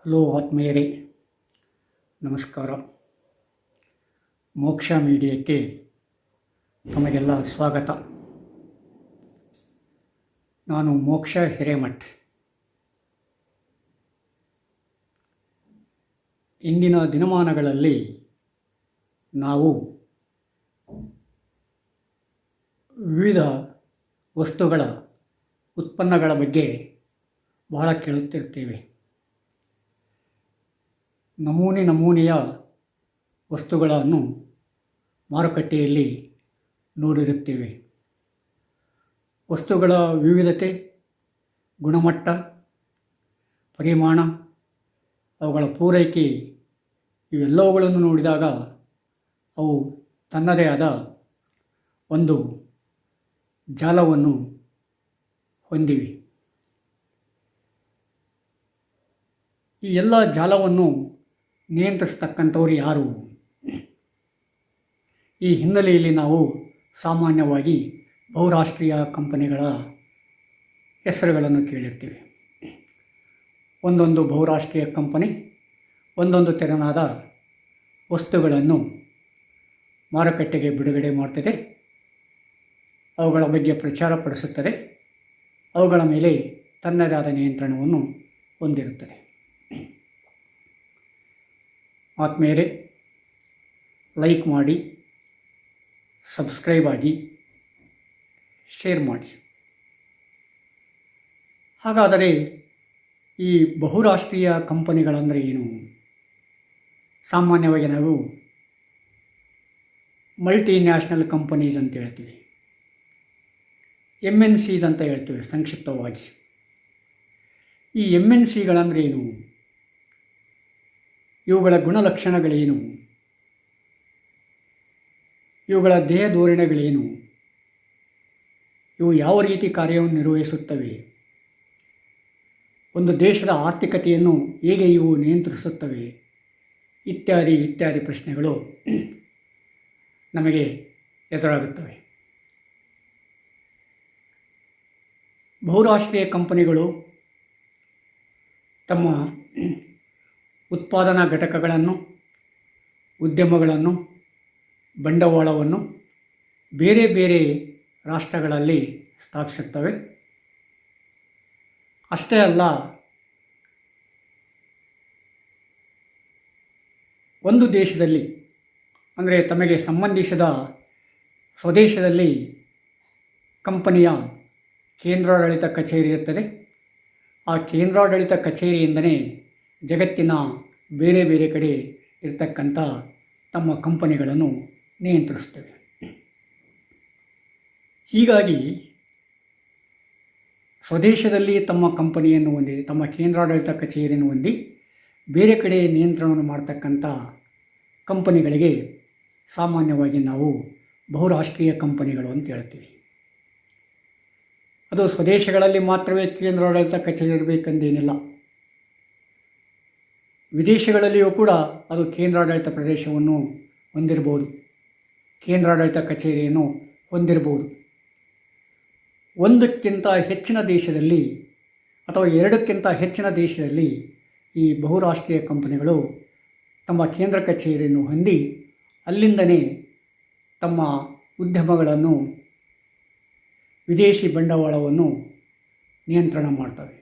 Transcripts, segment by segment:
Hello ಆತ್ಮೀಯರೇ, ನಮಸ್ಕಾರ. ಮೋಕ್ಷ ಮೀಡಿಯಾಕ್ಕೆ ತಮಗೆಲ್ಲ ಸ್ವಾಗತ. ನಾನು ಮೋಕ್ಷ ಹಿರೇಮಠ್. ಇಂದಿನ ದಿನಮಾನಗಳಲ್ಲಿ ನಾವು ವಿವಿಧ ವಸ್ತುಗಳ ಉತ್ಪನ್ನಗಳ ಬಗ್ಗೆ ಬಹಳ ಕೇಳುತ್ತಿರ್ತೇವೆ. ನಮೂನೆಯ ವಸ್ತುಗಳನ್ನು ಮಾರುಕಟ್ಟೆಯಲ್ಲಿ ನೋಡಿರುತ್ತೇವೆ. ವಸ್ತುಗಳ ವಿವಿಧತೆ, ಗುಣಮಟ್ಟ, ಪರಿಮಾಣ, ಅವುಗಳ ಪೂರೈಕೆ ಇವೆಲ್ಲವುಗಳನ್ನು ನೋಡಿದಾಗ ಅವು ತನ್ನದೇ ಆದ ಒಂದು ಜಾಲವನ್ನು ಹೊಂದಿವೆ. ಈ ಎಲ್ಲ ಜಾಲವನ್ನು ನಿಯಂತ್ರಿಸ್ತಕ್ಕಂಥವ್ರು ಯಾರು? ಈ ಹಿನ್ನೆಲೆಯಲ್ಲಿ ನಾವು ಸಾಮಾನ್ಯವಾಗಿ ಬಹುರಾಷ್ಟ್ರೀಯ ಕಂಪನಿಗಳ ಹೆಸರುಗಳನ್ನು ಕೇಳಿರ್ತೀವಿ. ಒಂದೊಂದು ಬಹುರಾಷ್ಟ್ರೀಯ ಕಂಪನಿ ಒಂದೊಂದು ತೆರನಾದ ವಸ್ತುಗಳನ್ನು ಮಾರುಕಟ್ಟೆಗೆ ಬಿಡುಗಡೆ ಮಾಡ್ತದೆ, ಅವುಗಳ ಬಗ್ಗೆ ಪ್ರಚಾರ ಪಡಿಸುತ್ತದೆ, ಅವುಗಳ ಮೇಲೆ ತನ್ನದೇ ಆದ ನಿಯಂತ್ರಣವನ್ನು ಹೊಂದಿರುತ್ತದೆ. ಆತ್ಮೀಯರೇ, ಲೈಕ್ ಮಾಡಿ, ಸಬ್ಸ್ಕ್ರೈಬ್ ಆಗಿ, ಶೇರ್ ಮಾಡಿ. ಹಾಗಾದರೆ ಈ ಬಹುರಾಷ್ಟ್ರೀಯ ಕಂಪನಿಗಳಂದರೆ ಏನು? ಸಾಮಾನ್ಯವಾಗಿ ನಾವು ಮಲ್ಟಿನ್ಯಾಷನಲ್ ಕಂಪನೀಸ್ ಅಂತ ಹೇಳ್ತೀವಿ, MNCs ಅಂತ ಹೇಳ್ತೀವಿ ಸಂಕ್ಷಿಪ್ತವಾಗಿ. ಈ MNCಗಳಂದರೆ ಏನು? ಇವುಗಳ ಗುಣಲಕ್ಷಣಗಳೇನು? ಇವುಗಳ ದೇಹ ಧೋರಣೆಗಳೇನು? ಇವು ಯಾವ ರೀತಿ ಕಾರ್ಯವನ್ನು ನಿರ್ವಹಿಸುತ್ತವೆ? ಒಂದು ದೇಶದ ಆರ್ಥಿಕತೆಯನ್ನು ಹೇಗೆ ಇವು ನಿಯಂತ್ರಿಸುತ್ತವೆ? ಇತ್ಯಾದಿ ಪ್ರಶ್ನೆಗಳು ನಮಗೆ ಎದುರಾಗುತ್ತವೆ. ಬಹುರಾಷ್ಟ್ರೀಯ ಕಂಪನಿಗಳು ತಮ್ಮ ಉತ್ಪಾದನಾ ಘಟಕಗಳನ್ನು, ಉದ್ಯಮಗಳನ್ನು, ಬಂಡವಾಳವನ್ನು ಬೇರೆ ಬೇರೆ ರಾಷ್ಟ್ರಗಳಲ್ಲಿ ಸ್ಥಾಪಿಸುತ್ತವೆ. ಅಷ್ಟೇ ಅಲ್ಲ, ಒಂದು ದೇಶದಲ್ಲಿ ಅಂದರೆ ತಮಗೆ ಸಂಬಂಧಿಸಿದ ಸ್ವದೇಶದಲ್ಲಿ ಕಂಪನಿಯ ಕೇಂದ್ರಾಡಳಿತ ಕಚೇರಿ ಇರುತ್ತದೆ. ಆ ಕೇಂದ್ರಾಡಳಿತ ಕಚೇರಿಯಿಂದಲೇ ಜಗತ್ತಿನ ಬೇರೆ ಬೇರೆ ಕಡೆ ಇರತಕ್ಕಂಥ ತಮ್ಮ ಕಂಪನಿಗಳನ್ನು ನಿಯಂತ್ರಿಸ್ತವೆ. ಹೀಗಾಗಿ ಸ್ವದೇಶದಲ್ಲಿ ತಮ್ಮ ಕಂಪನಿಯನ್ನು ಹೊಂದಿ, ತಮ್ಮ ಕೇಂದ್ರಾಡಳಿತ ಕಚೇರಿಯನ್ನು ಹೊಂದಿ ಬೇರೆ ಕಡೆ ನಿಯಂತ್ರಣವನ್ನು ಮಾಡ್ತಕ್ಕಂಥ ಕಂಪನಿಗಳಿಗೆ ಸಾಮಾನ್ಯವಾಗಿ ನಾವು ಬಹುರಾಷ್ಟ್ರೀಯ ಕಂಪನಿಗಳು ಅಂತ ಹೇಳ್ತೀವಿ. ಅದು ಸ್ವದೇಶಗಳಲ್ಲಿ ಮಾತ್ರವೇ ಕೇಂದ್ರಾಡಳಿತ ಕಚೇರಿ ಇರಬೇಕೆಂದೇನಿಲ್ಲ. ವಿದೇಶಗಳಲ್ಲಿಯೂ ಕೂಡ ಅದು ಕೇಂದ್ರಾಡಳಿತ ಪ್ರದೇಶವನ್ನು ಹೊಂದಿರಬಹುದು, ಕೇಂದ್ರಾಡಳಿತ ಕಚೇರಿಯನ್ನು ಹೊಂದಿರಬಹುದು. ಒಂದಕ್ಕಿಂತ ಹೆಚ್ಚಿನ ದೇಶದಲ್ಲಿ ಅಥವಾ ಎರಡಕ್ಕಿಂತ ಹೆಚ್ಚಿನ ದೇಶದಲ್ಲಿ ಈ ಬಹುರಾಷ್ಟ್ರೀಯ ಕಂಪನಿಗಳು ತಮ್ಮ ಕೇಂದ್ರ ಕಚೇರಿಯನ್ನು ಹೊಂದಿ ಅಲ್ಲಿಂದಲೇ ತಮ್ಮ ಉದ್ಯಮಗಳನ್ನು, ವಿದೇಶಿ ಬಂಡವಾಳವನ್ನು ನಿಯಂತ್ರಣ ಮಾಡ್ತವೆ.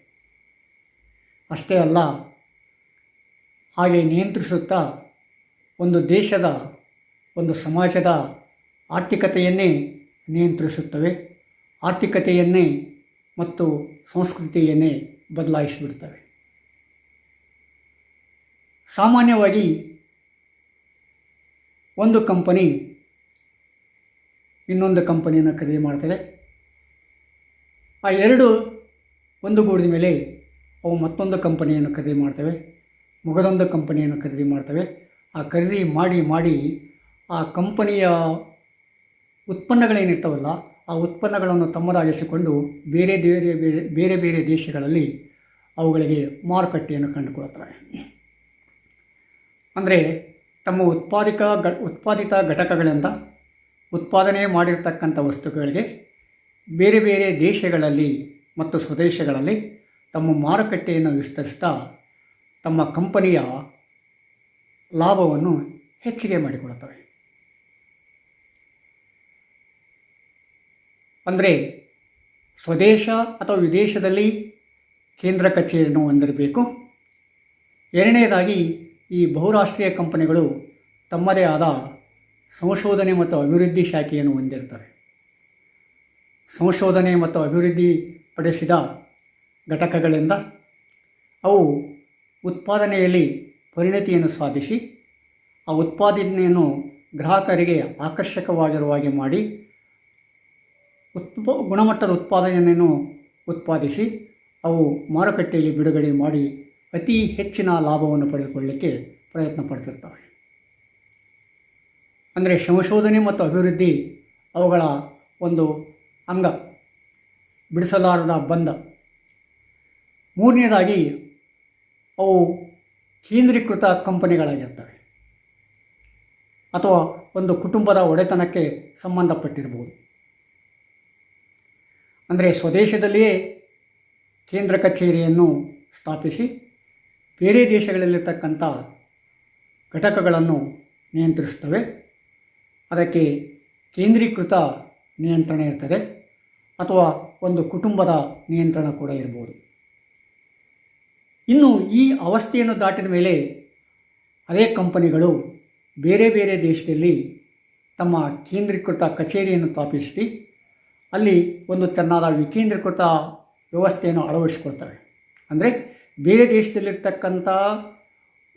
ಅಷ್ಟೇ ಅಲ್ಲ, ಹಾಗೆ ನಿಯಂತ್ರಿಸುತ್ತಾ ಒಂದು ದೇಶದ, ಒಂದು ಸಮಾಜದ ಆರ್ಥಿಕತೆಯನ್ನೇ ನಿಯಂತ್ರಿಸುತ್ತವೆ. ಆರ್ಥಿಕತೆಯನ್ನೇ ಮತ್ತು ಸಂಸ್ಕೃತಿಯನ್ನೇ ಬದಲಾಯಿಸಿಬಿಡ್ತವೆ. ಸಾಮಾನ್ಯವಾಗಿ ಒಂದು ಕಂಪನಿ ಇನ್ನೊಂದು ಕಂಪನಿಯನ್ನು ಖರೀದಿ ಮಾಡ್ತದೆ. ಆ ಎರಡು ಒಂದುಗೂಡಿದ ಮೇಲೆ ಅವು ಮತ್ತೊಂದು ಕಂಪನಿಯನ್ನು ಖರೀದಿ ಮಾಡ್ತವೆ, ಮಗದೊಂದು ಕಂಪನಿಯನ್ನು ಖರೀದಿ ಮಾಡ್ತವೆ. ಆ ಖರೀದಿ ಮಾಡಿ ಆ ಕಂಪನಿಯ ಉತ್ಪನ್ನಗಳೇನಿರ್ತವಲ್ಲ, ಆ ಉತ್ಪನ್ನಗಳನ್ನು ತಮ್ಮದಾಗಿಸಿಕೊಂಡು ಬೇರೆ ಬೇರೆ ದೇಶಗಳಲ್ಲಿ ಅವುಗಳಿಗೆ ಮಾರುಕಟ್ಟೆಯನ್ನು ಕಂಡುಕೊಳ್ತವೆ. ಅಂದರೆ ತಮ್ಮ ಉತ್ಪಾದಿತ ಘಟಕಗಳಿಂದ ಉತ್ಪಾದನೆ ಮಾಡಿರ್ತಕ್ಕಂಥ ವಸ್ತುಗಳಿಗೆ ಬೇರೆ ಬೇರೆ ದೇಶಗಳಲ್ಲಿ ಮತ್ತು ಸ್ವದೇಶಗಳಲ್ಲಿ ತಮ್ಮ ಮಾರುಕಟ್ಟೆಯನ್ನು ವಿಸ್ತರಿಸ್ತಾ ತಮ್ಮ ಕಂಪನಿಯ ಲಾಭವನ್ನು ಹೆಚ್ಚಿಗೆ ಮಾಡಿಕೊಳ್ಳುತ್ತವೆ. ಅಂದರೆ ಸ್ವದೇಶ ಅಥವಾ ವಿದೇಶದಲ್ಲಿ ಕೇಂದ್ರ ಕಚೇರಿಯನ್ನು ಹೊಂದಿರಬೇಕು. ಎರಡನೇದಾಗಿ ಈ ಬಹುರಾಷ್ಟ್ರೀಯ ಕಂಪನಿಗಳು ತಮ್ಮದೇ ಆದ ಸಂಶೋಧನೆ ಮತ್ತು ಅಭಿವೃದ್ಧಿ ಶಾಖೆಯನ್ನು ಹೊಂದಿರ್ತವೆ. ಸಂಶೋಧನೆ ಮತ್ತು ಅಭಿವೃದ್ಧಿ ಪಡಿಸಿದ ಘಟಕಗಳಿಂದ ಅವು ಉತ್ಪಾದನೆಯಲ್ಲಿ ಪರಿಣತಿಯನ್ನು ಸಾಧಿಸಿ ಆ ಉತ್ಪಾದನೆಯನ್ನು ಗ್ರಾಹಕರಿಗೆ ಆಕರ್ಷಕವಾಗಿರುವ ಹಾಗೆ ಮಾಡಿ ಗುಣಮಟ್ಟದ ಉತ್ಪಾದನೆಯನ್ನು ಉತ್ಪಾದಿಸಿ ಅವು ಮಾರುಕಟ್ಟೆಯಲ್ಲಿ ಬಿಡುಗಡೆ ಮಾಡಿ ಅತಿ ಹೆಚ್ಚಿನ ಲಾಭವನ್ನು ಪಡೆದುಕೊಳ್ಳಲಿಕ್ಕೆ ಪ್ರಯತ್ನ ಪಡ್ತಿರ್ತವೆ. ಅಂದರೆ ಸಂಶೋಧನೆ ಮತ್ತು ಅಭಿವೃದ್ಧಿ ಅವುಗಳ ಒಂದು ಅಂಗ, ಬಿಡಿಸಲಾರದ ಬಂಧ. ಮೂರನೇದಾಗಿ ಅವು ಕೇಂದ್ರೀಕೃತ ಕಂಪನಿಗಳಾಗಿರ್ತವೆ ಅಥವಾ ಒಂದು ಕುಟುಂಬದ ಒಡೆತನಕ್ಕೆ ಸಂಬಂಧಪಟ್ಟಿರ್ಬೋದು. ಅಂದರೆ ಸ್ವದೇಶದಲ್ಲಿಯೇ ಕೇಂದ್ರ ಕಚೇರಿಯನ್ನು ಸ್ಥಾಪಿಸಿ ಬೇರೆ ದೇಶಗಳಲ್ಲಿರ್ತಕ್ಕಂಥ ಘಟಕಗಳನ್ನು ನಿಯಂತ್ರಿಸ್ತವೆ. ಅದಕ್ಕೆ ಕೇಂದ್ರೀಕೃತ ನಿಯಂತ್ರಣ ಇರ್ತದೆ ಅಥವಾ ಒಂದು ಕುಟುಂಬದ ನಿಯಂತ್ರಣ ಕೂಡ ಇರ್ಬೋದು. ಇನ್ನು ಈ ಅವಸ್ಥೆಯನ್ನು ದಾಟಿದ ಮೇಲೆ ಅದೇ ಕಂಪನಿಗಳು ಬೇರೆ ಬೇರೆ ದೇಶದಲ್ಲಿ ತಮ್ಮ ಕೇಂದ್ರೀಕೃತ ಕಚೇರಿಯನ್ನು ಸ್ಥಾಪಿಸಿ ಅಲ್ಲಿ ಒಂದು ತೆರನಾದ ವಿಕೇಂದ್ರೀಕೃತ ವ್ಯವಸ್ಥೆಯನ್ನು ಅಳವಡಿಸಿಕೊಳ್ತವೆ. ಅಂದರೆ ಬೇರೆ ದೇಶದಲ್ಲಿರ್ತಕ್ಕಂಥ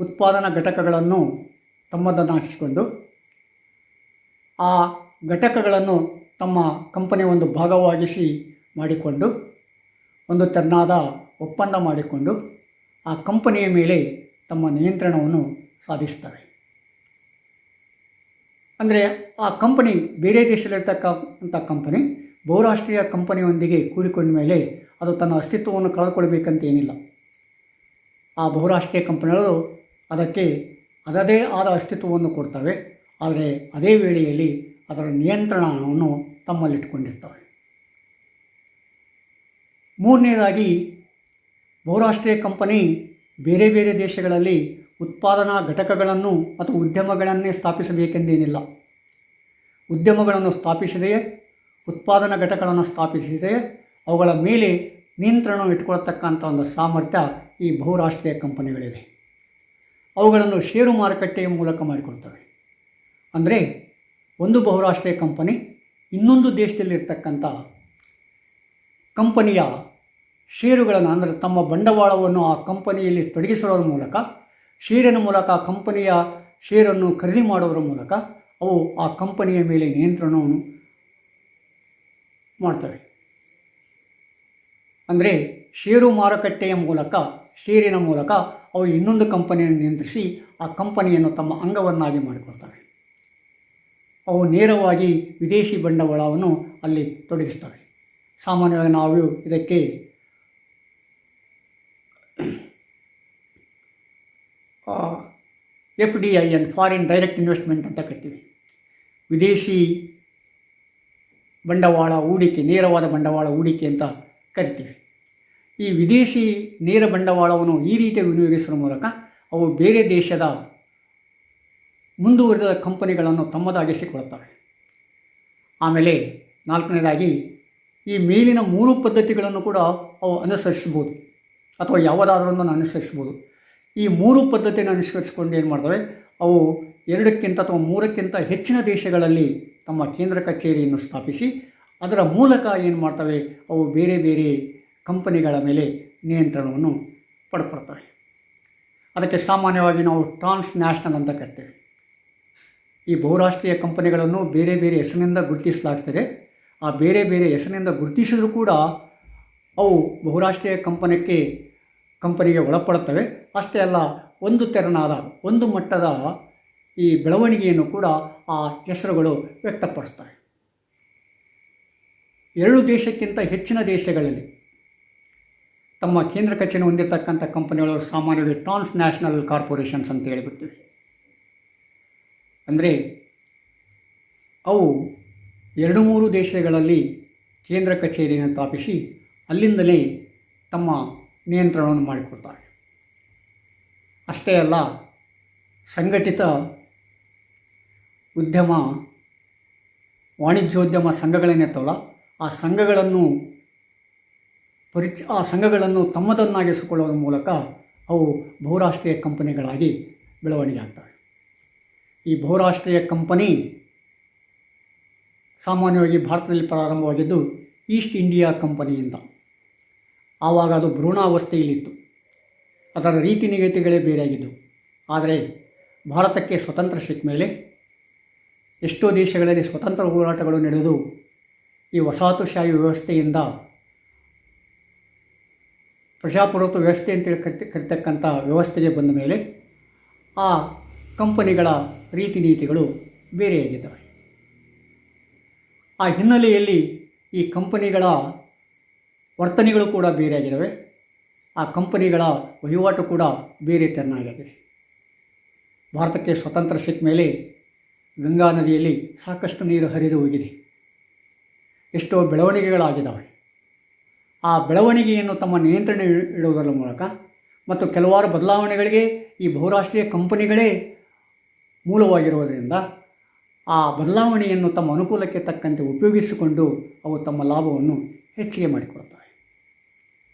ಉತ್ಪಾದನಾ ಘಟಕಗಳನ್ನು ತಮ್ಮದನ್ನಾಗಿಸಿಕೊಂಡು ಆ ಘಟಕಗಳನ್ನು ತಮ್ಮ ಕಂಪನಿಯ ಒಂದು ಭಾಗವಾಗಿಸಿ ಮಾಡಿಕೊಂಡು ಒಂದು ತೆರನಾದ ಒಪ್ಪಂದ ಮಾಡಿಕೊಂಡು ಆ ಕಂಪನಿಯ ಮೇಲೆ ತಮ್ಮ ನಿಯಂತ್ರಣವನ್ನು ಸಾಧಿಸ್ತವೆ. ಅಂದರೆ ಆ ಕಂಪನಿ ಬೇರೆ ದೇಶದಲ್ಲಿರ್ತಕ್ಕಂಥ ಕಂಪನಿ ಬಹುರಾಷ್ಟ್ರೀಯ ಕಂಪನಿಯೊಂದಿಗೆ ಕೂಡಿಕೊಂಡ ಮೇಲೆ ಅದು ತನ್ನ ಅಸ್ತಿತ್ವವನ್ನು ಕಳೆದುಕೊಳ್ಬೇಕಂತ ಏನಿಲ್ಲ. ಆ ಬಹುರಾಷ್ಟ್ರೀಯ ಕಂಪನಿಗಳು ಅದಕ್ಕೆ ಅದರದೇ ಆದ ಅಸ್ತಿತ್ವವನ್ನು ಕೊಡ್ತವೆ. ಆದರೆ ಅದೇ ವೇಳೆಯಲ್ಲಿ ಅದರ ನಿಯಂತ್ರಣವನ್ನು ತಮ್ಮಲ್ಲಿಟ್ಟುಕೊಂಡಿರ್ತವೆ. ಮೂರನೇದಾಗಿ ಬಹುರಾಷ್ಟ್ರೀಯ ಕಂಪನಿ ಬೇರೆ ಬೇರೆ ದೇಶಗಳಲ್ಲಿ ಉತ್ಪಾದನಾ ಘಟಕಗಳನ್ನು ಅಥವಾ ಉದ್ಯಮಗಳನ್ನೇ ಸ್ಥಾಪಿಸಬೇಕೆಂದೇನಿಲ್ಲ. ಉದ್ಯಮಗಳನ್ನು ಸ್ಥಾಪಿಸಿದೆಯೇ, ಉತ್ಪಾದನಾ ಘಟಕಗಳನ್ನು ಸ್ಥಾಪಿಸಿದೆಯೇ ಅವುಗಳ ಮೇಲೆ ನಿಯಂತ್ರಣ ಇಟ್ಕೊಳ್ತಕ್ಕಂಥ ಒಂದು ಸಾಮರ್ಥ್ಯ ಈ ಬಹುರಾಷ್ಟ್ರೀಯ ಕಂಪನಿಗಳಿದೆ. ಅವುಗಳನ್ನು ಷೇರು ಮಾರುಕಟ್ಟೆಯ ಮೂಲಕ ಮಾಡಿಕೊಳ್ತವೆ. ಅಂದರೆ ಒಂದು ಬಹುರಾಷ್ಟ್ರೀಯ ಕಂಪನಿ ಇನ್ನೊಂದು ದೇಶದಲ್ಲಿರ್ತಕ್ಕಂಥ ಕಂಪನಿಯ ಷೇರುಗಳನ್ನು, ಅಂದರೆ ತಮ್ಮ ಬಂಡವಾಳವನ್ನು ಆ ಕಂಪನಿಯಲ್ಲಿ ತೊಡಗಿಸುವುದರ ಮೂಲಕ, ಷೇರಿನ ಮೂಲಕ ಆ ಕಂಪನಿಯ ಷೇರನ್ನು ಖರೀದಿ ಮಾಡುವುದರ ಮೂಲಕ ಅವು ಆ ಕಂಪನಿಯ ಮೇಲೆ ನಿಯಂತ್ರಣವನ್ನು ಮಾಡ್ತವೆ. ಅಂದರೆ ಷೇರು ಮಾರುಕಟ್ಟೆಯ ಮೂಲಕ, ಷೇರಿನ ಮೂಲಕ ಅವು ಇನ್ನೊಂದು ಕಂಪನಿಯನ್ನು ನಿಯಂತ್ರಿಸಿ ಆ ಕಂಪನಿಯನ್ನು ತಮ್ಮ ಅಂಗವನ್ನಾಗಿ ಮಾಡಿಕೊಳ್ತವೆ. ಅವು ನೇರವಾಗಿ ವಿದೇಶಿ ಬಂಡವಾಳವನ್ನು ಅಲ್ಲಿ ತೊಡಗಿಸ್ತವೆ. ಸಾಮಾನ್ಯವಾಗಿ ನಾವು ಇದಕ್ಕೆ FDI ಫಾರಿನ್ ಡೈರೆಕ್ಟ್ ಇನ್ವೆಸ್ಟ್ಮೆಂಟ್ ಅಂತ ಕರಿತೀವಿ. ವಿದೇಶಿ ಬಂಡವಾಳ ಹೂಡಿಕೆ, ನೇರವಾದ ಬಂಡವಾಳ ಹೂಡಿಕೆ ಅಂತ ಕರಿತೀವಿ. ಈ ವಿದೇಶಿ ನೇರ ಬಂಡವಾಳವನ್ನು ಈ ರೀತಿ ವಿನಿಯೋಗಿಸುವ ಮೂಲಕ ಅವು ಬೇರೆ ದೇಶದ ಮುಂದುವರಿದ ಕಂಪನಿಗಳನ್ನು ತಮ್ಮದಾಗಿಸಿಕೊಳ್ಳುತ್ತವೆ. ಆಮೇಲೆ ನಾಲ್ಕನೇದಾಗಿ ಈ ಮೇಲಿನ 3 ಪದ್ಧತಿಗಳನ್ನು ಕೂಡ ಅವು ಅನುಸರಿಸ್ಬೋದು ಅಥವಾ ಯಾವುದಾದ್ರೊಂದನ್ನು ಅನುಸರಿಸ್ಬೋದು. ಈ 3 ಪದ್ಧತಿಯನ್ನು ಅನುಸರಿಸಿಕೊಂಡು ಏನು ಮಾಡ್ತವೆ, ಅವು 2ಕ್ಕಿಂತ ಅಥವಾ 3ಕ್ಕಿಂತ ಹೆಚ್ಚಿನ ದೇಶಗಳಲ್ಲಿ ತಮ್ಮ ಕೇಂದ್ರ ಕಚೇರಿಯನ್ನು ಸ್ಥಾಪಿಸಿ ಅದರ ಮೂಲಕ ಏನು ಮಾಡ್ತವೆ, ಅವು ಬೇರೆ ಬೇರೆ ಕಂಪನಿಗಳ ಮೇಲೆ ನಿಯಂತ್ರಣವನ್ನು ಪಡ್ಕೊಳ್ತವೆ. ಅದಕ್ಕೆ ಸಾಮಾನ್ಯವಾಗಿ ನಾವು ಟ್ರಾನ್ಸ್ ನ್ಯಾಷನಲ್ ಅಂತ ಕರಿತೇವೆ. ಈ ಬಹುರಾಷ್ಟ್ರೀಯ ಕಂಪನಿಗಳನ್ನು ಬೇರೆ ಬೇರೆ ಹೆಸರಿನಿಂದ ಗುರುತಿಸಲಾಗ್ತದೆ. ಆ ಬೇರೆ ಬೇರೆ ಹೆಸರಿನಿಂದ ಗುರುತಿಸಿದರೂ ಕೂಡ ಅವು ಬಹುರಾಷ್ಟ್ರೀಯ ಕಂಪನಿಗೆ ಒಳಪಡುತ್ತವೆ. ಅಷ್ಟೇ ಅಲ್ಲ, ಒಂದು ತೆರನಾದ ಒಂದು ಮಟ್ಟದ ಈ ಬೆಳವಣಿಗೆಯನ್ನು ಕೂಡ ಆ ಹೆಸರುಗಳು ವ್ಯಕ್ತಪಡಿಸ್ತವೆ. 2 ದೇಶಕ್ಕಿಂತ ಹೆಚ್ಚಿನ ದೇಶಗಳಲ್ಲಿ ತಮ್ಮ ಕೇಂದ್ರ ಕಚೇರಿ ಹೊಂದಿರತಕ್ಕಂಥ ಕಂಪನಿಗಳು ಸಾಮಾನ್ಯವಾಗಿ ಟ್ರಾನ್ಸ್ ನ್ಯಾಷನಲ್ ಕಾರ್ಪೊರೇಷನ್ಸ್ ಅಂತ ಹೇಳಿಬಿಡ್ತೀವಿ. ಅಂದರೆ ಅವು 2-3 ದೇಶಗಳಲ್ಲಿ ಕೇಂದ್ರ ಕಚೇರಿಯನ್ನು ಸ್ಥಾಪಿಸಿ ಅಲ್ಲಿಂದಲೇ ತಮ್ಮ ನಿಯಂತ್ರಣವನ್ನು ಮಾಡಿಕೊಡ್ತಾರೆ. ಅಷ್ಟೇ ಅಲ್ಲ, ಸಂಘಟಿತ ಉದ್ಯಮ, ವಾಣಿಜ್ಯೋದ್ಯಮ ಸಂಘಗಳೇನಿರ್ತವಲ್ಲ ಆ ಸಂಘಗಳನ್ನು ತಮ್ಮದನ್ನಾಗಿಸಿಕೊಳ್ಳುವ ಮೂಲಕ ಅವು ಬಹುರಾಷ್ಟ್ರೀಯ ಕಂಪನಿಗಳಾಗಿ ಬೆಳವಣಿಗೆ ಆಗ್ತವೆ. ಈ ಬಹುರಾಷ್ಟ್ರೀಯ ಕಂಪನಿ ಸಾಮಾನ್ಯವಾಗಿ ಭಾರತದಲ್ಲಿ ಪ್ರಾರಂಭವಾಗಿದ್ದು ಈಸ್ಟ್ ಇಂಡಿಯಾ ಕಂಪನಿಯಿಂದ. ಆವಾಗ ಅದು ಭ್ರೂಣಾವಸ್ಥೆಯಲ್ಲಿತ್ತು. ಅದರ ರೀತಿ ನೀತಿಗಳೇ ಬೇರೆಯಾಗಿದ್ದು. ಆದರೆ ಭಾರತಕ್ಕೆ ಸ್ವತಂತ್ರ ಸಿಕ್ಕ ಮೇಲೆ ಎಷ್ಟೋ ದೇಶಗಳಲ್ಲಿ ಸ್ವತಂತ್ರ ಹೋರಾಟಗಳು ನಡೆದು ಈ ವಸಾಹತುಶಾಹಿ ವ್ಯವಸ್ಥೆಯಿಂದ ಪ್ರಜಾಪ್ರಭುತ್ವ ವ್ಯವಸ್ಥೆ ಅಂತೇಳಿ ಕರಿತಕ್ಕಂಥ ವ್ಯವಸ್ಥೆಗೆ ಬಂದ ಮೇಲೆ ಆ ಕಂಪನಿಗಳ ರೀತಿ ನೀತಿಗಳು ಬೇರೆಯಾಗಿದ್ದಾವೆ. ಆ ಹಿನ್ನೆಲೆಯಲ್ಲಿ ಈ ಕಂಪನಿಗಳ ವರ್ತನೆಗಳು ಕೂಡ ಬೇರೆಯಾಗಿದ್ದಾವೆ. ಆ ಕಂಪನಿಗಳ ವಹಿವಾಟು ಕೂಡ ಬೇರೆ ತೆರನಾಗಿದೆ. ಭಾರತಕ್ಕೆ ಸ್ವತಂತ್ರ ಸಿಕ್ಕ ಮೇಲೆ ಗಂಗಾ ನದಿಯಲ್ಲಿ ಸಾಕಷ್ಟು ನೀರು ಹರಿದು ಹೋಗಿದೆ. ಎಷ್ಟೋ ಬೆಳವಣಿಗೆಗಳಾಗಿದ್ದಾವೆ. ಆ ಬೆಳವಣಿಗೆಯನ್ನು ತಮ್ಮ ನಿಯಂತ್ರಣ ಇಡುವುದರ ಮೂಲಕ ಮತ್ತು ಕೆಲವಾರು ಬದಲಾವಣೆಗಳಿಗೆ ಈ ಬಹುರಾಷ್ಟ್ರೀಯ ಕಂಪನಿಗಳೇ ಮೂಲವಾಗಿರುವುದರಿಂದ ಆ ಬದಲಾವಣೆಯನ್ನು ತಮ್ಮ ಅನುಕೂಲಕ್ಕೆ ತಕ್ಕಂತೆ ಉಪಯೋಗಿಸಿಕೊಂಡು ಅವು ತಮ್ಮ ಲಾಭವನ್ನು ಹೆಚ್ಚಿಗೆ ಮಾಡಿಕೊಳ್ತವೆ.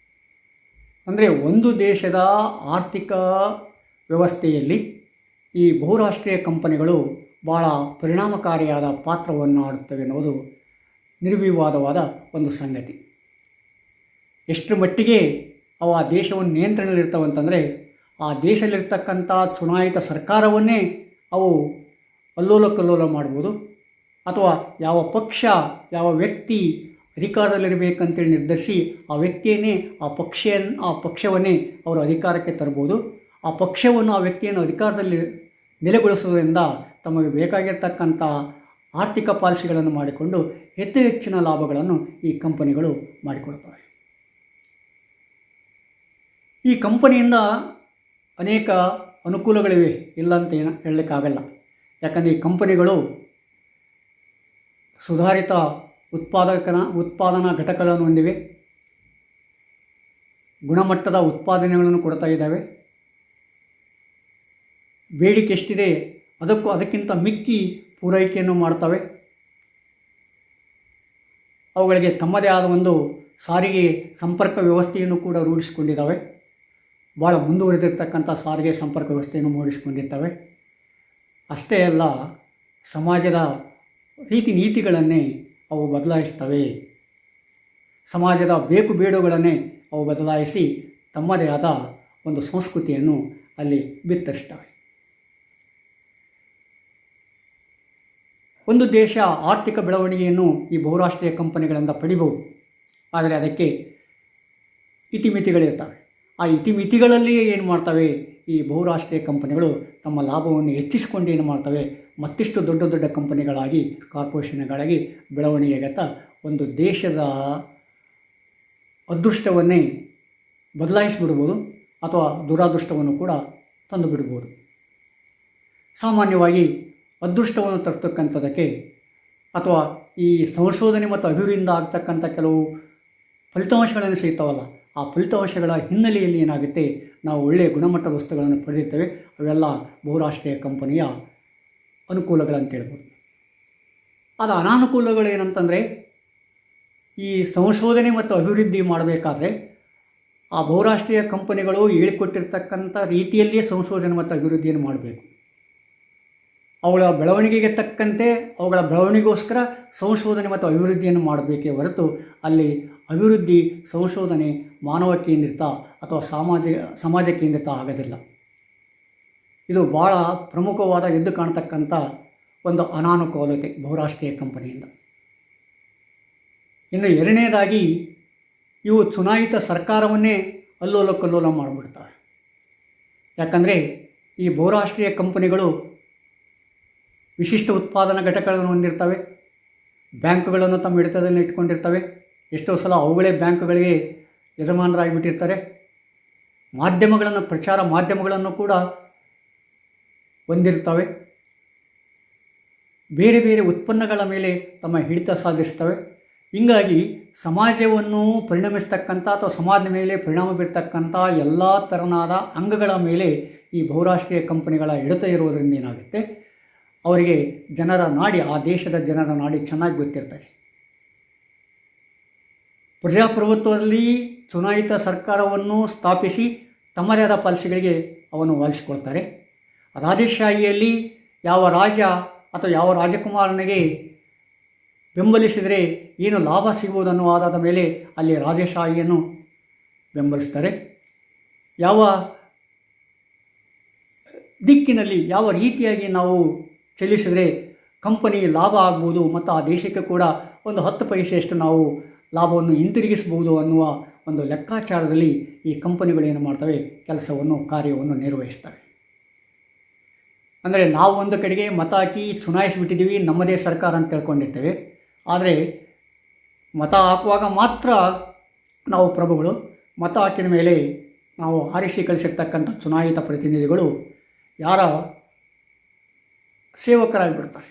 ಅಂದರೆ ಒಂದು ದೇಶದ ಆರ್ಥಿಕ ವ್ಯವಸ್ಥೆಯಲ್ಲಿ ಈ ಬಹುರಾಷ್ಟ್ರೀಯ ಕಂಪನಿಗಳು ಭಾಳ ಪರಿಣಾಮಕಾರಿಯಾದ ಪಾತ್ರವನ್ನು ಆಡುತ್ತವೆ ಎನ್ನುವುದು ನಿರ್ವಿವಾದವಾದ ಒಂದು ಸಂಗತಿ. ಎಷ್ಟರ ಮಟ್ಟಿಗೆ ಅವು ಆ ದೇಶವನ್ನು ನಿಯಂತ್ರಣದಲ್ಲಿರ್ತವಂತಂದರೆ ಆ ದೇಶದಲ್ಲಿರ್ತಕ್ಕಂಥ ಚುನಾಯಿತ ಸರ್ಕಾರವನ್ನೇ ಅವು ಅಲ್ಲೋಲ ಕಲ್ಲೋಲ ಮಾಡ್ಬೋದು, ಅಥವಾ ಯಾವ ಪಕ್ಷ ಯಾವ ವ್ಯಕ್ತಿ ಅಧಿಕಾರದಲ್ಲಿರಬೇಕಂತೇಳಿ ನಿರ್ಧರಿಸಿ ಆ ವ್ಯಕ್ತಿಯನ್ನೇ ಆ ಪಕ್ಷವನ್ನೇ ಅವರು ಅಧಿಕಾರಕ್ಕೆ ತರ್ಬೋದು. ಆ ಪಕ್ಷವನ್ನು ಆ ವ್ಯಕ್ತಿಯನ್ನು ಅಧಿಕಾರದಲ್ಲಿ ನೆಲೆಗೊಳಿಸುವುದರಿಂದ ತಮಗೆ ಬೇಕಾಗಿರ್ತಕ್ಕಂಥ ಆರ್ಥಿಕ ಪಾಲಿಸಿಗಳನ್ನು ಮಾಡಿಕೊಂಡು ಹೆಚ್ಚಿನ ಲಾಭಗಳನ್ನು ಈ ಕಂಪನಿಗಳು ಮಾಡಿಕೊಳ್ತವೆ. ಈ ಕಂಪನಿಯಿಂದ ಅನೇಕ ಅನುಕೂಲಗಳಿವೆ, ಇಲ್ಲ ಅಂತ ಹೇಳಲಿಕ್ಕಾಗಲ್ಲ. ಯಾಕಂದರೆ ಈ ಕಂಪನಿಗಳು ಸುಧಾರಿತ ಉತ್ಪಾದನಾ ಘಟಕಗಳನ್ನು ಹೊಂದಿವೆ, ಗುಣಮಟ್ಟದ ಉತ್ಪಾದನೆಗಳನ್ನು ಕೊಡ್ತಾ ಇದ್ದಾವೆ. ಬೇಡಿಕೆ ಎಷ್ಟಿದೆ ಅದಕ್ಕಿಂತ ಮಿಕ್ಕಿ ಪೂರೈಕೆಯನ್ನು ಮಾಡ್ತವೆ. ಅವುಗಳಿಗೆ ತಮ್ಮದೇ ಆದ ಒಂದು ಸಾರಿಗೆ ಸಂಪರ್ಕ ವ್ಯವಸ್ಥೆಯನ್ನು ಕೂಡ ರೂಢಿಸಿಕೊಂಡಿದ್ದಾವೆ. ಭಾಳ ಮುಂದುವರೆದಿರ್ತಕ್ಕಂಥ ಸಾರಿಗೆ ಸಂಪರ್ಕ ವ್ಯವಸ್ಥೆಯನ್ನು ಮೂಡಿಸಿಕೊಂಡಿರ್ತವೆ. ಅಷ್ಟೇ ಅಲ್ಲ, ಸಮಾಜದ ರೀತಿ ನೀತಿಗಳನ್ನೇ ಅವು ಬದಲಾಯಿಸ್ತವೆ. ಸಮಾಜದ ಬೇಕು ಬೇಡುಗಳನ್ನೇ ಅವು ಬದಲಾಯಿಸಿ ತಮ್ಮದೇ ಆದ ಒಂದು ಸಂಸ್ಕೃತಿಯನ್ನು ಅಲ್ಲಿ ಬಿತ್ತರಿಸ್ತವೆ. ಒಂದು ದೇಶ ಆರ್ಥಿಕ ಬೆಳವಣಿಗೆಯನ್ನು ಈ ಬಹುರಾಷ್ಟ್ರೀಯ ಕಂಪನಿಗಳಿಂದ ಪಡಿಬಹುದು. ಆದರೆ ಅದಕ್ಕೆ ಇತಿಮಿತಿಗಳಿರ್ತವೆ. ಆ ಇತಿಮಿತಿಗಳಲ್ಲಿಯೇ ಏನು ಮಾಡ್ತವೆ, ಈ ಬಹುರಾಷ್ಟ್ರೀಯ ಕಂಪನಿಗಳು ತಮ್ಮ ಲಾಭವನ್ನು ಹೆಚ್ಚಿಸಿಕೊಂಡು ಏನು ಮಾಡ್ತವೆ, ಮತ್ತಿಷ್ಟು ದೊಡ್ಡ ದೊಡ್ಡ ಕಂಪನಿಗಳಾಗಿ ಕಾರ್ಪೊರೇಷನ್ಗಳಾಗಿ ಬೆಳವಣಿಗೆಗತ್ತ ಒಂದು ದೇಶದ ಅದೃಷ್ಟವನ್ನೇ ಬದಲಾಯಿಸಿಬಿಡ್ಬೋದು ಅಥವಾ ದುರಾದೃಷ್ಟವನ್ನು ಕೂಡ ತಂದು ಬಿಡ್ಬೋದು. ಸಾಮಾನ್ಯವಾಗಿ ಅದೃಷ್ಟವನ್ನು ತರ್ತಕ್ಕಂಥದ್ದಕ್ಕೆ ಅಥವಾ ಈ ಸಂಶೋಧನೆ ಮತ್ತು ಅಭಿವೃದ್ಧಿಯಿಂದ ಆಗ್ತಕ್ಕಂಥ ಕೆಲವು ಫಲಿತಾಂಶಗಳನ್ನು ಸಿಗ್ತಾವಲ್ಲ, ಆ ಫಲಿತಾಂಶಗಳ ಹಿನ್ನೆಲೆಯಲ್ಲಿ ಏನಾಗುತ್ತೆ, ನಾವು ಒಳ್ಳೆಯ ಗುಣಮಟ್ಟದ ವಸ್ತುಗಳನ್ನು ಪಡೆದಿರ್ತೇವೆ. ಅವೆಲ್ಲ ಬಹುರಾಷ್ಟ್ರೀಯ ಕಂಪನಿಯ ಅನುಕೂಲಗಳಂತ ಹೇಳ್ಬೋದು. ಅದು ಅನಾನುಕೂಲಗಳು ಏನಂತಂದರೆ, ಈ ಸಂಶೋಧನೆ ಮತ್ತು ಅಭಿವೃದ್ಧಿ ಮಾಡಬೇಕಾದ್ರೆ ಆ ಬಹುರಾಷ್ಟ್ರೀಯ ಕಂಪನಿಗಳು ಹೇಳಿಕೊಟ್ಟಿರ್ತಕ್ಕಂಥ ರೀತಿಯಲ್ಲಿಯೇ ಸಂಶೋಧನೆ ಮತ್ತು ಅಭಿವೃದ್ಧಿಯನ್ನು ಮಾಡಬೇಕು. ಅವುಗಳ ಬೆಳವಣಿಗೆಗೆ ತಕ್ಕಂತೆ ಅವುಗಳ ಬೆಳವಣಿಗೆಗೋಸ್ಕರ ಸಂಶೋಧನೆ ಮತ್ತು ಅಭಿವೃದ್ಧಿಯನ್ನು ಮಾಡಬೇಕೇ ಹೊರತು ಅಲ್ಲಿ ಅಭಿವೃದ್ಧಿ ಸಂಶೋಧನೆ ಮಾನವ ಕೇಂದ್ರಿತ ಅಥವಾ ಸಮಾಜ ಕೇಂದ್ರಿತ ಆಗೋದಿಲ್ಲ. ಇದು ಭಾಳ ಪ್ರಮುಖವಾದ ಎದ್ದು ಕಾಣ್ತಕ್ಕಂಥ ಒಂದು ಅನಾನುಕೂಲತೆ ಬಹುರಾಷ್ಟ್ರೀಯ ಕಂಪನಿಯಿಂದ. ಇನ್ನು ಎರಡನೇದಾಗಿ, ಇವು ಚುನಾಯಿತ ಸರ್ಕಾರವನ್ನೇ ಅಲ್ಲೋಲ ಕಲ್ಲೋಲ ಮಾಡಿಬಿಡ್ತವೆ. ಯಾಕಂದರೆ ಈ ಬಹುರಾಷ್ಟ್ರೀಯ ಕಂಪನಿಗಳು ವಿಶಿಷ್ಟ ಉತ್ಪಾದನಾ ಘಟಕಗಳನ್ನು ಹೊಂದಿರ್ತವೆ, ಬ್ಯಾಂಕುಗಳನ್ನು ತಮ್ಮ ಹಿಡಿತದಲ್ಲಿ ಇಟ್ಕೊಂಡಿರ್ತವೆ. ಎಷ್ಟೋ ಸಲ ಅವುಗಳೇ ಬ್ಯಾಂಕುಗಳಿಗೆ ಯಜಮಾನರಾಗಿಬಿಟ್ಟಿರ್ತಾರೆ. ಪ್ರಚಾರ ಮಾಧ್ಯಮಗಳನ್ನು ಕೂಡ ಹೊಂದಿರ್ತವೆ. ಬೇರೆ ಬೇರೆ ಉತ್ಪನ್ನಗಳ ಮೇಲೆ ತಮ್ಮ ಹಿಡಿತ ಸಾಧಿಸ್ತವೆ. ಹೀಗಾಗಿ ಸಮಾಜವನ್ನು ಪರಿಣಮಿಸ್ತಕ್ಕಂಥ ಅಥವಾ ಸಮಾಜದ ಮೇಲೆ ಪರಿಣಾಮ ಬೀರ್ತಕ್ಕಂಥ ಎಲ್ಲ ತೆರನಾದ ಅಂಗಗಳ ಮೇಲೆ ಈ ಬಹುರಾಷ್ಟ್ರೀಯ ಕಂಪನಿಗಳ ಹಿಡಿತ ಇರುವುದರಿಂದ ಏನಾಗುತ್ತೆ, ಅವರಿಗೆ ಜನರ ನಾಡಿ, ಆ ದೇಶದ ಜನರ ನಾಡಿ ಚೆನ್ನಾಗಿ ಗೊತ್ತಿರ್ತದೆ. ಪ್ರಜಾಪ್ರಭುತ್ವದಲ್ಲಿ ಚುನಾಯಿತ ಸರ್ಕಾರವನ್ನು ಸ್ಥಾಪಿಸಿ ತಮ್ಮದೇ ಆದ ಪಾಲಿಸಿಗಳಿಗೆ ಅವನ್ನು ಒಲಿಸಿಕೊಳ್ತಾರೆ. ರಾಜಶಾಹಿಯಲ್ಲಿ ಯಾವ ರಾಜ ಅಥವಾ ಯಾವ ರಾಜಕುಮಾರನಿಗೆ ಬೆಂಬಲಿಸಿದರೆ ಏನು ಲಾಭ ಸಿಗುವುದು ಅನ್ನೋ ಆಧಾರದ ಮೇಲೆ ಅಲ್ಲಿ ರಾಜಶಾಹಿಯನ್ನು ಬೆಂಬಲಿಸ್ತಾರೆ. ಯಾವ ದಿಕ್ಕಿನಲ್ಲಿ ಯಾವ ರೀತಿಯಾಗಿ ನಾವು ಚಲಿಸಿದರೆ ಕಂಪನಿ ಲಾಭ ಆಗ್ಬೋದು ಮತ್ತು ಆ ದೇಶಕ್ಕೆ ಕೂಡ ಒಂದು 10 ಪೈಸೆಯಷ್ಟು ನಾವು ಲಾಭವನ್ನು ಹಿಂತಿರುಗಿಸಬಹುದು ಅನ್ನುವ ಒಂದು ಲೆಕ್ಕಾಚಾರದಲ್ಲಿ ಈ ಕಂಪನಿಗಳು ಏನು ಮಾಡ್ತವೆ, ಕಾರ್ಯವನ್ನು ನಿರ್ವಹಿಸ್ತವೆ. ಅಂದರೆ ನಾವು ಒಂದು ಕಡೆಗೆ ಮತ ಹಾಕಿ ಚುನಾಯಿಸಿಬಿಟ್ಟಿದ್ದೀವಿ, ನಮ್ಮದೇ ಸರ್ಕಾರ ಅಂತ ತಿಳ್ಕೊಂಡಿರ್ತೇವೆ. ಆದರೆ ಮತ ಹಾಕುವಾಗ ಮಾತ್ರ ನಾವು ಪ್ರಭುಗಳು, ಮತ ಹಾಕಿದ ಮೇಲೆ ನಾವು ಆರಿಸಿ ಕಳಿಸಿರ್ತಕ್ಕಂಥ ಚುನಾಯಿತ ಪ್ರತಿನಿಧಿಗಳು ಯಾರ ಸೇವಕರಾಗಿಬಿಡ್ತಾರೆ.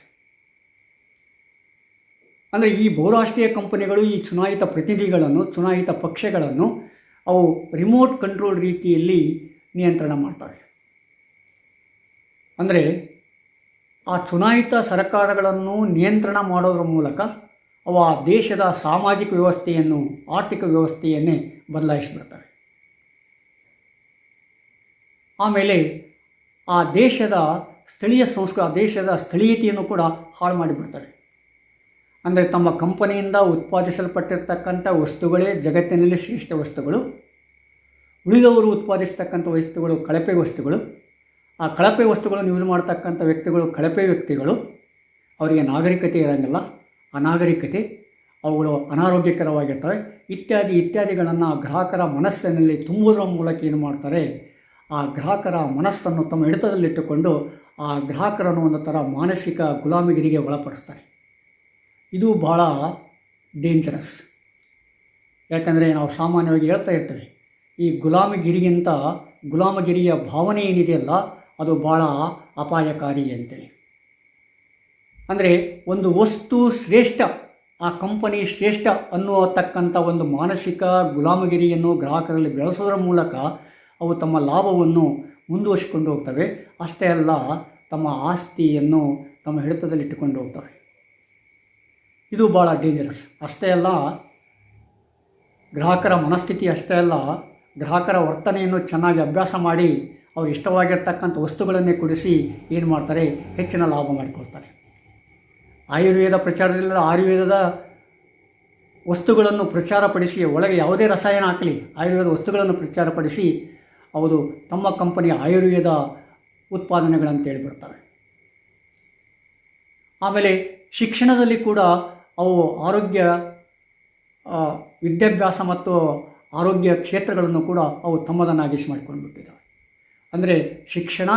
ಅಂದರೆ ಈ ಬಹುರಾಷ್ಟ್ರೀಯ ಕಂಪನಿಗಳು ಈ ಚುನಾಯಿತ ಪ್ರತಿನಿಧಿಗಳನ್ನು, ಚುನಾಯಿತ ಪಕ್ಷಗಳನ್ನು ಅವು ರಿಮೋಟ್ ಕಂಟ್ರೋಲ್ ರೀತಿಯಲ್ಲಿ ನಿಯಂತ್ರಣ ಮಾಡ್ತವೆ. ಅಂದರೆ ಆ ಚುನಾಯಿತ ಸರ್ಕಾರಗಳನ್ನು ನಿಯಂತ್ರಣ ಮಾಡೋದ್ರ ಮೂಲಕ ಅವು ಆ ದೇಶದ ಸಾಮಾಜಿಕ ವ್ಯವಸ್ಥೆಯನ್ನು, ಆರ್ಥಿಕ ವ್ಯವಸ್ಥೆಯನ್ನೇ ಬದಲಾಯಿಸಿಬಿಡ್ತವೆ. ಆಮೇಲೆ ಆ ದೇಶದ ಸ್ಥಳೀಯ ದೇಶದ ಸ್ಥಳೀಯತೆಯನ್ನು ಕೂಡ ಹಾಳು ಮಾಡಿಬಿಡ್ತವೆ. ಅಂದರೆ ತಮ್ಮ ಕಂಪನಿಯಿಂದ ಉತ್ಪಾದಿಸಲ್ಪಟ್ಟಿರ್ತಕ್ಕಂಥ ವಸ್ತುಗಳೇ ಜಗತ್ತಿನಲ್ಲಿ ಶ್ರೇಷ್ಠ ವಸ್ತುಗಳು, ಉಳಿದವರು ಉತ್ಪಾದಿಸ್ತಕ್ಕಂಥ ವಸ್ತುಗಳು ಕಳಪೆ ವಸ್ತುಗಳು. ಆ ಕಳಪೆ ವಸ್ತುಗಳನ್ನು ಯೂಸ್ ಮಾಡ್ತಕ್ಕಂಥ ವ್ಯಕ್ತಿಗಳು ಕಳಪೆ ವ್ಯಕ್ತಿಗಳು, ಅವರಿಗೆ ನಾಗರಿಕತೆ ಇರೋಂಗಿಲ್ಲ, ಅನಾಗರಿಕತೆ, ಅವುಗಳು ಅನಾರೋಗ್ಯಕರವಾಗಿರ್ತವೆ, ಇತ್ಯಾದಿಗಳನ್ನು ಗ್ರಾಹಕರ ಮನಸ್ಸಿನಲ್ಲಿ ತುಂಬುವುದರ ಮೂಲಕ ಏನು ಮಾಡ್ತಾರೆ, ಆ ಗ್ರಾಹಕರ ಮನಸ್ಸನ್ನು ತಮ್ಮ ಹಿಡಿತದಲ್ಲಿಟ್ಟುಕೊಂಡು ಆ ಗ್ರಾಹಕರನ್ನು ಒಂದು ಥರ ಮಾನಸಿಕ ಗುಲಾಮಗಿರಿಗೆ ಒಳಪಡಿಸ್ತಾರೆ. ಇದು ಭಾಳ ಡೇಂಜರಸ್. ಯಾಕಂದರೆ ನಾವು ಸಾಮಾನ್ಯವಾಗಿ ಹೇಳ್ತಾ ಇರ್ತೇವೆ, ಈ ಗುಲಾಮಗಿರಿಗಿಂತ ಗುಲಾಮಗಿರಿಯ ಭಾವನೆ ಏನಿದೆಯಲ್ಲ ಅದು ಭಾಳ ಅಪಾಯಕಾರಿ ಅಂತೇಳಿ. ಅಂದರೆ ಒಂದು ವಸ್ತು ಶ್ರೇಷ್ಠ, ಆ ಕಂಪನಿ ಶ್ರೇಷ್ಠ ಅನ್ನುವತಕ್ಕಂಥ ಒಂದು ಮಾನಸಿಕ ಗುಲಾಮಗಿರಿಯನ್ನು ಗ್ರಾಹಕರಲ್ಲಿ ಬೆಳೆಸೋದ್ರ ಮೂಲಕ ಅವು ತಮ್ಮ ಲಾಭವನ್ನು ಮುಂದುವರಿಸಿಕೊಂಡು ಹೋಗ್ತವೆ. ಅಷ್ಟೇ ಅಲ್ಲ, ತಮ್ಮ ಆಸ್ತಿಯನ್ನು ತಮ್ಮ ಹಿಡಿತದಲ್ಲಿಟ್ಟುಕೊಂಡು ಹೋಗ್ತವೆ. ಇದು ಭಾಳ ಡೇಂಜರಸ್. ಅಷ್ಟೇ ಅಲ್ಲ, ಗ್ರಾಹಕರ ಮನಸ್ಥಿತಿ ಅಷ್ಟೇ ಅಲ್ಲ, ಗ್ರಾಹಕರ ವರ್ತನೆಯನ್ನು ಚೆನ್ನಾಗಿ ಅಭ್ಯಾಸ ಮಾಡಿ ಅವ್ರು ಇಷ್ಟವಾಗಿರ್ತಕ್ಕಂಥ ವಸ್ತುಗಳನ್ನೇ ಕೊಡಿಸಿ ಏನು ಮಾಡ್ತಾರೆ, ಹೆಚ್ಚಿನ ಲಾಭ ಮಾಡಿಕೊಳ್ತಾರೆ. ಆಯುರ್ವೇದ ಪ್ರಚಾರದಲ್ಲಿ ಆಯುರ್ವೇದದ ವಸ್ತುಗಳನ್ನು ಪ್ರಚಾರಪಡಿಸಿ, ಒಳಗೆ ಯಾವುದೇ ರಸಾಯನ ಹಾಕಲಿ, ಆಯುರ್ವೇದ ವಸ್ತುಗಳನ್ನು ಪ್ರಚಾರಪಡಿಸಿ ಅವರು ತಮ್ಮ ಕಂಪನಿಯ ಆಯುರ್ವೇದ ಉತ್ಪಾದನೆಗಳಂತ ಹೇಳಿಬಿಡ್ತವೆ. ಆಮೇಲೆ ಶಿಕ್ಷಣದಲ್ಲಿ ಕೂಡ ಅವು ವಿದ್ಯಾಭ್ಯಾಸ ಮತ್ತು ಆರೋಗ್ಯ ಕ್ಷೇತ್ರಗಳನ್ನು ಕೂಡ ಅವು ತಮ್ಮದನ್ನಾಗಿಸಿ ಮಾಡಿಕೊಂಡ್ಬಿಟ್ಟಿದ್ದಾವೆ. ಅಂದರೆ ಶಿಕ್ಷಣ,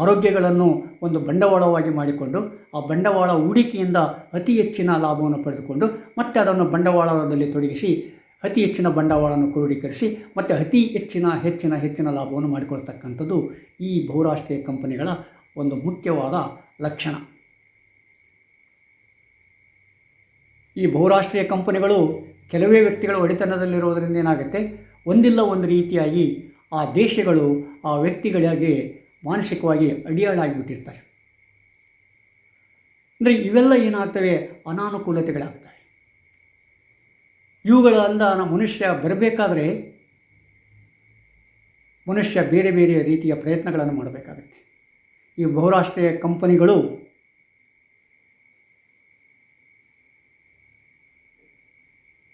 ಆರೋಗ್ಯಗಳನ್ನು ಒಂದು ಬಂಡವಾಳವಾಗಿ ಮಾಡಿಕೊಂಡು ಆ ಬಂಡವಾಳ ಹೂಡಿಕೆಯಿಂದ ಅತಿ ಹೆಚ್ಚಿನ ಲಾಭವನ್ನು ಪಡೆದುಕೊಂಡು ಮತ್ತೆ ಅದನ್ನು ಬಂಡವಾಳದಲ್ಲಿ ತೊಡಗಿಸಿ ಅತಿ ಹೆಚ್ಚಿನ ಬಂಡವಾಳವನ್ನು ಕ್ರೋಢೀಕರಿಸಿ ಮತ್ತು ಅತಿ ಹೆಚ್ಚಿನ ಲಾಭವನ್ನು ಮಾಡಿಕೊಳ್ತಕ್ಕಂಥದ್ದು ಈ ಬಹುರಾಷ್ಟ್ರೀಯ ಕಂಪನಿಗಳ ಒಂದು ಮುಖ್ಯವಾದ ಲಕ್ಷಣ. ಈ ಬಹುರಾಷ್ಟ್ರೀಯ ಕಂಪನಿಗಳು ಕೆಲವೇ ವ್ಯಕ್ತಿಗಳ ಒಡೆತನದಲ್ಲಿರೋದರಿಂದ ಏನಾಗುತ್ತೆ, ಒಂದಿಲ್ಲ ಒಂದು ರೀತಿಯಾಗಿ ಆ ದೇಶಗಳು ಆ ವ್ಯಕ್ತಿಗಳಿಗೆ ಮಾನಸಿಕವಾಗಿ ಅಡಿಯಾಳಾಗಿಬಿಟ್ಟಿರ್ತಾರೆ. ಅಂದರೆ ಇವೆಲ್ಲ ಏನಾಗ್ತವೆ, ಅನಾನುಕೂಲತೆಗಳಾಗ್ತವೆ. ಇವುಗಳಿಂದ ಮನುಷ್ಯ ಬರಬೇಕಾದ್ರೆ ಮನುಷ್ಯ ಬೇರೆ ಬೇರೆ ರೀತಿಯ ಪ್ರಯತ್ನಗಳನ್ನು ಮಾಡಬೇಕಾಗುತ್ತೆ. ಈ ಬಹುರಾಷ್ಟ್ರೀಯ ಕಂಪನಿಗಳು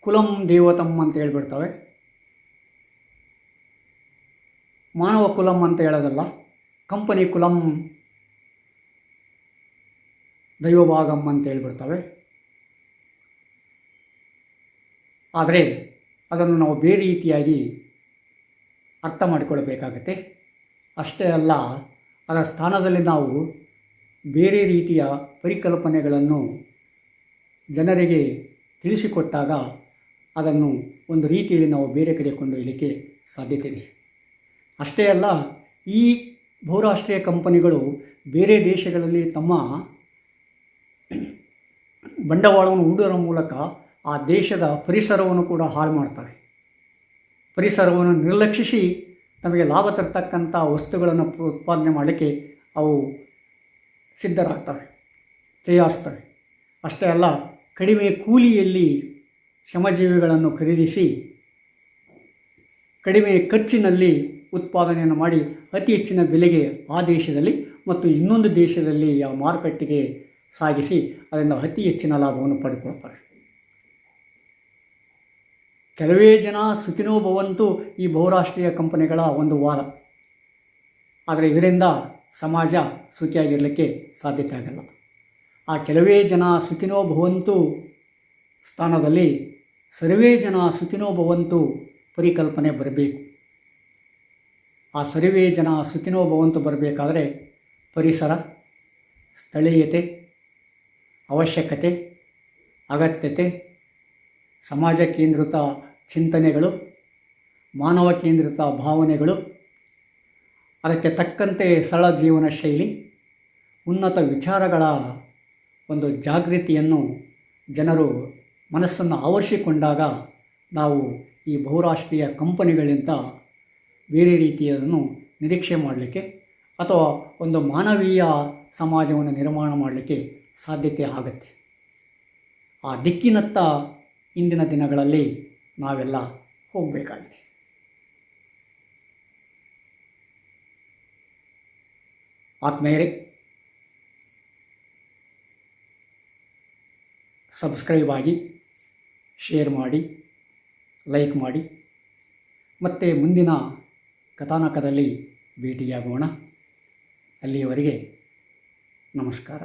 ಕುಲಂ ದೇವತಂ ಅಂತ ಹೇಳ್ಬಿಡ್ತವೆ. ಮಾನವ ಕುಲಂ ಅಂತ ಹೇಳೋದಲ್ಲ, ಕಂಪನಿ ಕುಲಂ ದೈವಭಾಗಂ ಅಂತ ಹೇಳ್ಬಿಡ್ತವೆ. ಆದರೆ ಅದನ್ನು ನಾವು ಬೇರೆ ರೀತಿಯಾಗಿ ಅರ್ಥ ಮಾಡಿಕೊಳ್ಳಬೇಕಾಗತ್ತೆ. ಅಷ್ಟೇ ಅಲ್ಲ, ಅದರ ಸ್ಥಾನದಲ್ಲಿ ನಾವು ಬೇರೆ ರೀತಿಯ ಪರಿಕಲ್ಪನೆಗಳನ್ನು ಜನರಿಗೆ ತಿಳಿಸಿಕೊಟ್ಟಾಗ ಅದನ್ನು ಒಂದು ರೀತಿಯಲ್ಲಿ ನಾವು ಬೇರೆ ಕಡೆ ಕೊಂಡೊಯ್ಯಲಿಕ್ಕೆ ಸಾಧ್ಯತೆ ಇದೆ. ಅಷ್ಟೇ ಅಲ್ಲ, ಈ ಬಹುರಾಷ್ಟ್ರೀಯ ಕಂಪನಿಗಳು ಬೇರೆ ದೇಶಗಳಲ್ಲಿ ತಮ್ಮ ಬಂಡವಾಳವನ್ನು ಹೂಡುವುದರ ಮೂಲಕ ಆ ದೇಶದ ಪರಿಸರವನ್ನು ಕೂಡ ಹಾಳು ಮಾಡ್ತವೆ. ಪರಿಸರವನ್ನು ನಿರ್ಲಕ್ಷಿಸಿ ನಮಗೆ ಲಾಭ ತರ್ತಕ್ಕಂಥ ವಸ್ತುಗಳನ್ನು ಉತ್ಪಾದನೆ ಮಾಡಲಿಕ್ಕೆ ಅವು ಸಿದ್ಧರಾಗ್ತವೆ, ತಯಾರಿಸ್ತವೆ. ಅಷ್ಟೇ ಅಲ್ಲ, ಕಡಿಮೆ ಕೂಲಿಯಲ್ಲಿ ಶ್ರಮಜೀವಿಗಳನ್ನು ಖರೀದಿಸಿ ಕಡಿಮೆ ಖರ್ಚಿನಲ್ಲಿ ಉತ್ಪಾದನೆಯನ್ನು ಮಾಡಿ ಅತಿ ಹೆಚ್ಚಿನ ಬೆಲೆಗೆ ಆ ದೇಶದಲ್ಲಿ ಮತ್ತು ಇನ್ನೊಂದು ದೇಶದಲ್ಲಿ ಆ ಮಾರುಕಟ್ಟೆಗೆ ಸಾಗಿಸಿ ಅದರಿಂದ ಅತಿ ಹೆಚ್ಚಿನ ಲಾಭವನ್ನು ಪಡೆದುಕೊಳ್ತಾರೆ. ಕೆಲವೇ ಜನ ಸುಖಿನೋ ಭವಂತು ಈ ಬಹುರಾಷ್ಟ್ರೀಯ ಕಂಪನಿಗಳ ಒಂದು ವಾದ. ಆದರೆ ಇದರಿಂದ ಸಮಾಜ ಸುಖಿಯಾಗಿರಲಿಕ್ಕೆ ಸಾಧ್ಯತೆ ಆಗಲ್ಲ. ಆ ಕೆಲವೇ ಜನ ಸುಖಿನೋ ಭವಂತು ಸ್ಥಾನದಲ್ಲಿ ಸರ್ವೇ ಜನ ಸುಖಿನೋ ಭವಂತು ಪರಿಕಲ್ಪನೆ ಬರಬೇಕು. ಆ ಸರ್ವೇ ಜನ ಸುಖಿನೋ ಭವಂತು ಬರಬೇಕಾದರೆ ಪರಿಸರ, ಸ್ಥಳೀಯತೆ, ಅವಶ್ಯಕತೆ, ಅಗತ್ಯತೆ, ಸಮಾಜ ಕೇಂದ್ರಿತ ಚಿಂತನೆಗಳು, ಮಾನವ ಕೇಂದ್ರಿತ ಭಾವನೆಗಳು, ಅದಕ್ಕೆ ತಕ್ಕಂತೆ ಸರಳ ಜೀವನ ಶೈಲಿ, ಉನ್ನತ ವಿಚಾರಗಳ ಒಂದು ಜಾಗೃತಿಯನ್ನು ಜನರು ಮನಸ್ಸನ್ನು ಆವರಿಸಿಕೊಂಡಾಗ ನಾವು ಈ ಬಹುರಾಷ್ಟ್ರೀಯ ಕಂಪನಿಗಳಿಂದ ಬೇರೆ ರೀತಿಯನ್ನು ನಿರೀಕ್ಷೆ ಮಾಡಲಿಕ್ಕೆ ಅಥವಾ ಒಂದು ಮಾನವೀಯ ಸಮಾಜವನ್ನು ನಿರ್ಮಾಣ ಮಾಡಲಿಕ್ಕೆ ಸಾಧ್ಯತೆ ಆಗುತ್ತೆ. ಆ ದಿಕ್ಕಿನತ್ತ ಇಂದಿನ ದಿನಗಳಲ್ಲಿ ನಾವೆಲ್ಲ ಹೋಗಬೇಕಾಗಿದೆ. ಆತ್ಮೀಯರೇ, ಸಬ್ಸ್ಕ್ರೈಬ್ ಆಗಿ, ಶೇರ್ ಮಾಡಿ, ಲೈಕ್ ಮಾಡಿ. ಮತ್ತೆ ಮುಂದಿನ ಕಥಾನಕದಲ್ಲಿ ಭೇಟಿಯಾಗೋಣ. ಅಲ್ಲಿಯವರೆಗೆ ನಮಸ್ಕಾರ.